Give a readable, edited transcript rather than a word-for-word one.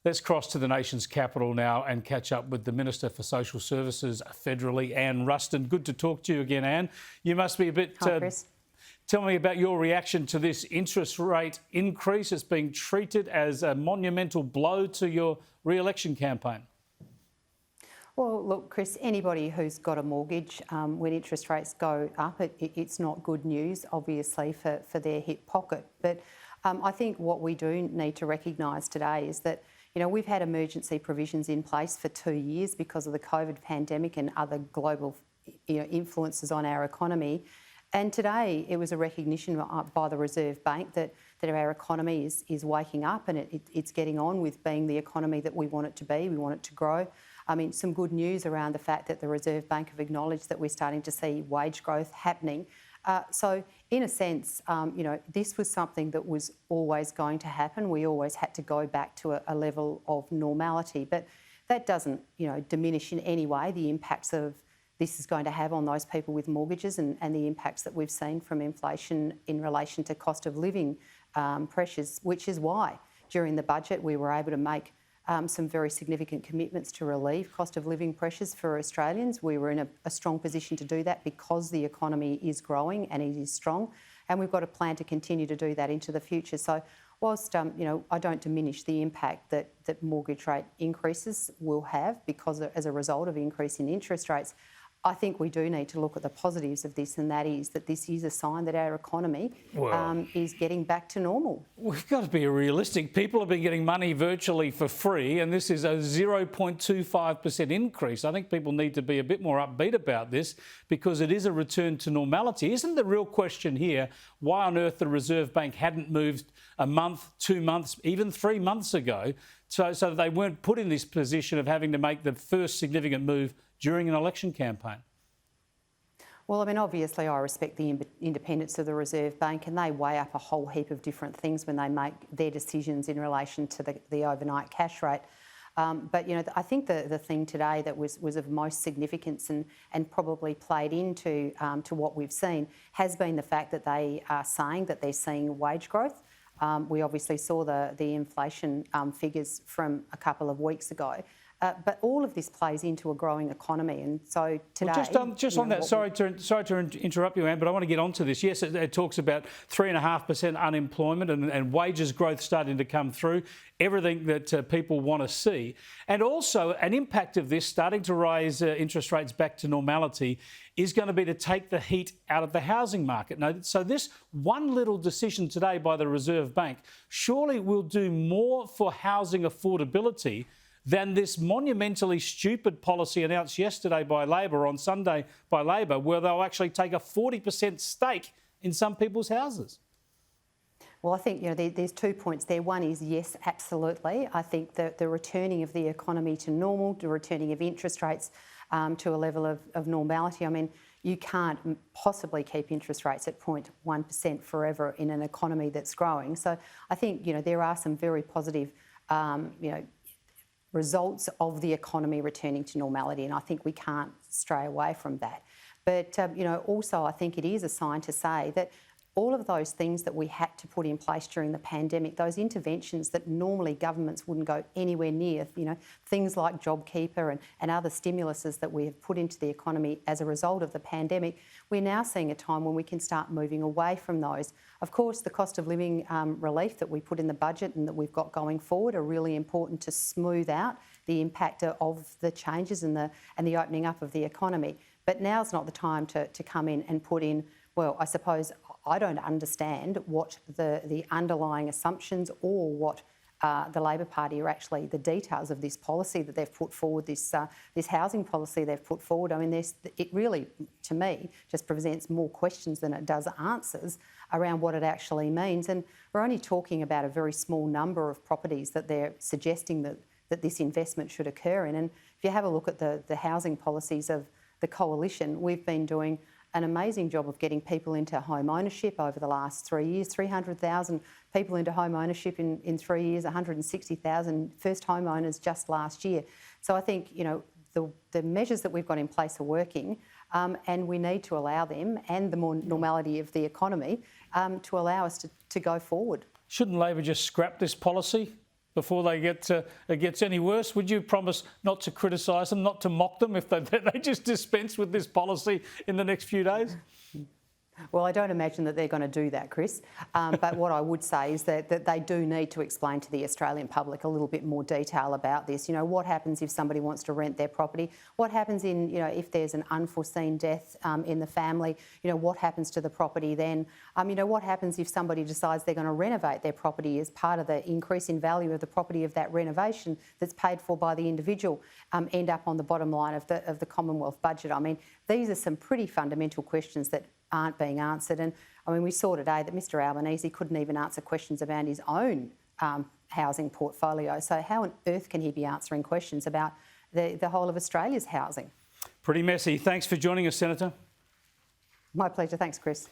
Let's cross to the nation's capital now and catch up with the Minister for Social Services federally, Anne Ruston. Good to talk to you again, Anne. You must be a bit... Hi, Chris. Tell me about your reaction to this interest rate increase. It's being treated as a monumental blow to your re-election campaign. Well, look, Chris, anybody who's got a mortgage, when interest rates go up, it's not good news, obviously, for their hip pocket. But I think what we do need to recognise today is that, you know, we've had emergency provisions in place for 2 years because of the COVID pandemic and other global, influences on our economy. And today it was a recognition by the Reserve Bank that our economy is waking up and it's getting on with being the economy that we want it to be. We want it to grow. I mean, some good news around the fact that the Reserve Bank have acknowledged that we're starting to see wage growth happening. So in a sense, this was something that was always going to happen. We always had to go back to a level of normality, but that doesn't, diminish in any way the impacts of this is going to have on those people with mortgages and the impacts that we've seen from inflation in relation to cost of living pressures, which is why during the budget we were able to make some very significant commitments to relieve cost of living pressures for Australians. We were in a strong position to do that because the economy is growing and it is strong, and we've got a plan to continue to do that into the future. So whilst I don't diminish the impact that mortgage rate increases will have because as a result of increase in interest rates, I think we do need to look at the positives of this, and that is that this is a sign that our economy is getting back to normal. We've got to be realistic. People have been getting money virtually for free, and this is a 0.25% increase. I think people need to be a bit more upbeat about this because it is a return to normality. Isn't the real question here why on earth the Reserve Bank hadn't moved a month, 2 months, even 3 months ago, so that they weren't put in this position of having to make the first significant move during an election campaign? Well, I mean, obviously I respect the independence of the Reserve Bank, and they weigh up a whole heap of different things when they make their decisions in relation to the overnight cash rate. But, I think the thing today that was of most significance and probably played into to what we've seen has been the fact that they are saying that they're seeing wage growth. We obviously saw the inflation figures from a couple of weeks ago. But all of this plays into a growing economy, and so today... Well, just on that, sorry to interrupt you, Anne, but I want to get onto this. Yes, it talks about 3.5% unemployment and wages growth starting to come through, everything that people want to see. And also an impact of this starting to raise interest rates back to normality is going to be to take the heat out of the housing market. Now, so this one little decision today by the Reserve Bank surely will do more for housing affordability than this monumentally stupid policy announced yesterday by Labor, on Sunday by Labor, where they'll actually take a 40% stake in some people's houses. Well, I think there's 2 points there. One is, yes, absolutely. I think that the returning of the economy to normal, the returning of interest rates to a level of normality. I mean, you can't possibly keep interest rates at 0.1% forever in an economy that's growing. So I think, there are some very positive, results of the economy returning to normality, and I think we can't stray away from that. But, also I think it is a sign to say that all of those things that we had to put in place during the pandemic, those interventions that normally governments wouldn't go anywhere near, things like JobKeeper and other stimuluses that we have put into the economy as a result of the pandemic, we're now seeing a time when we can start moving away from those. Of course, the cost of living relief that we put in the budget and that we've got going forward are really important to smooth out the impact of the changes and the opening up of the economy. But now's not the time to come in and put in, well, I suppose I don't understand what the underlying assumptions or what the Labor Party are actually the details of this policy that they've put forward, this housing policy they've put forward. I mean, it really, to me, just presents more questions than it does answers around what it actually means. And we're only talking about a very small number of properties that they're suggesting that this investment should occur in. And if you have a look at the housing policies of the Coalition, we've been doing an amazing job of getting people into home ownership over the last 3 years, 300,000 people into home ownership in 3 years, 160,000 first homeowners just last year. So I think, the measures that we've got in place are working, and we need to allow them and the more normality of the economy to allow us to go forward. Shouldn't Labor just scrap this policy? before it gets any worse? Would you promise not to criticise them, not to mock them if they just dispense with this policy in the next few days? Well, I don't imagine that they're going to do that, Chris. But what I would say is that they do need to explain to the Australian public a little bit more detail about this. You know, what happens if somebody wants to rent their property? What happens if there's an unforeseen death in the family? You know, what happens to the property then? What happens if somebody decides they're going to renovate their property as part of the increase in value of the property of that renovation that's paid for by the individual end up on the bottom line of the Commonwealth budget? I mean, these are some pretty fundamental questions that aren't being answered. And I mean, we saw today that Mr Albanese couldn't even answer questions about his own housing portfolio. So how on earth can he be answering questions about the whole of Australia's housing? Pretty messy. Thanks for joining us, Senator. My pleasure. Thanks, Chris.